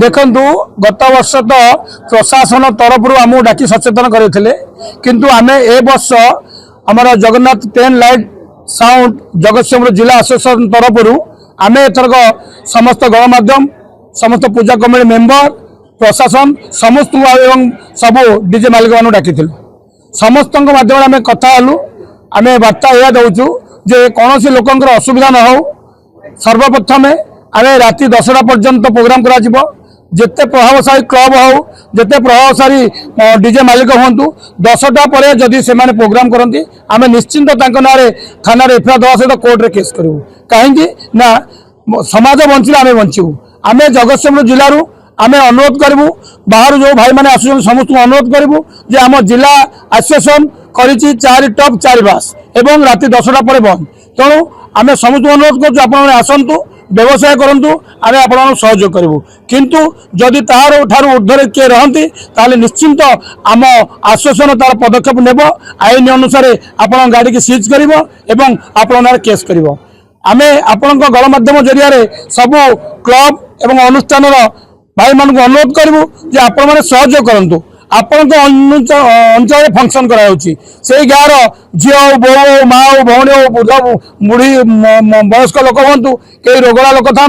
देखु गत वर्ष तो प्रशासन तरफ आमको डाकी सचेतन करते किंतु आमे ए वर्ष आमर जगन्नाथ 10 लाइट साउंड जगतसिंहपुर जिला एसोसिएशन तरफ आम एथरक समस्त गणमाध्यम समस्त पूजा कमिटी मेंबर प्रशासन समस्त एवं सबू डीजे मालिक मान डाकी समस्त माध्यम आम कथा हलु आम बार्ता यह दौचु जे कौन लोकंर असुविधा न हो सर्वप्रथम आम राति 10टा पर्यंत प्रोग्राम करा जिते प्रभावशाली क्लब हो जिते प्रभावशाली डीजे मालिक हूँ 10टा पर जदि से प्रोग्राम करती आम निश्चिंत ना थाना एफआईआर देवा सहित कोर्ट में केस करूँ कहीं ना समाज बंचले आम बचू आम जगतसिंहपुर जिलूर आम अनुरोध करूँ बाहर जो भाई मैंने आस समस्त अनुरोध करूँ जे आम जिला एसोसिएशन करी 4 टप 4 बास एवं राति 10टा पर बंद तेणु आम समस्त अनुरोध करूँ आसतु व्यवसाय करूँ आम आप सहयोग करूँ किंतु जदि तार ठार ऊर्धरे किए रहती ताले निश्चिंत आम आश्वासन तार पदक्षेप नेब आईन अनुसार आप गाड़ी की सीज कर आपण केस कर आम आपण गणमाध्यम जरिया सबू क्लब एवं अनुष्ठान भाई मान अनुरोध करूँ जे आपण मैंने सहयोग करूँ आपण अंचल फंक्शन कराई से गाँव झील हो बो हो माँ हो भौणी हो बुढ़ बुढ़ी वयस्क लोक हूँ कई रोगड़ा लोक था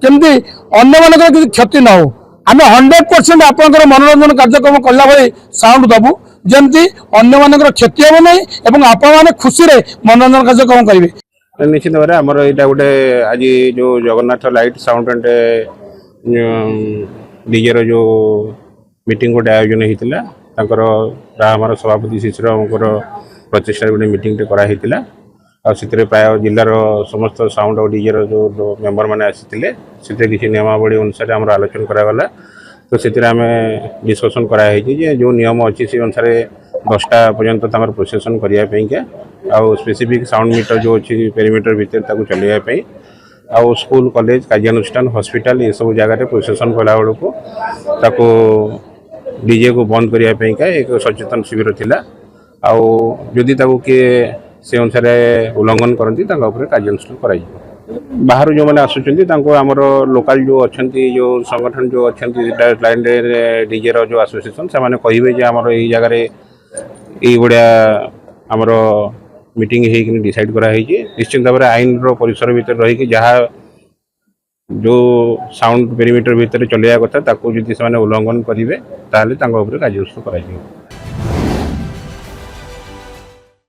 कमी अन्य मान किसी क्षति न हो आम 100% आपंकर मनोरंजन कार्यक्रम कला भाई साउंड दबू जमती अन्य मान क्षति हे ना आपण मैंने खुशी मनोरंजन कार्यक्रम करेंगे निश्चित भाव आमर यहाँ गोटे आज जो Jagannath light sound and DJ जो मीटिंग गोटे आयोजन होता आमर सभापति शिशिर प्रचेषा गोटे मीटिंग कराई आते प्राय जिलार समस्त साउंड और डीजे जो मेम्बर मैंने आसी किसी नियमावली अनुसार आम आलोचना करागला तो से डिस्कसन कराई जो नियम अच्छी से अनुसार 10टा पर्यंत प्रोसेसन करने आउ स्पेसिफिक साउंड मीटर जो अच्छी पेरीमीटर भितर चलवाई आउ स्कूल कॉलेज कार्यानुष्ठान हॉस्पिटल ये सब जगह प्रोसेसन कला बेलू डीजे को बंद करने एक सचेतन शिविर थिला आउ जदि किए से अनुसार उल्लंघन करती कार्यानुष्ठान कराई बाहर जो मैंने आसुँच आमर लोकल जो अच्छा जो संगठन जो अच्छा लाइन डीजे जो एसोसिएशन से कहे आमर ये जगार ये आमर मीटिंग हो डिसाइड कराई निश्चित भाव आईन परिसर भितर रही जहाँ जो साउंड पेरीमीटर भितर चलवा कथा जदि से उल्लंघन करेंगे कार्यानुष्ठान कर।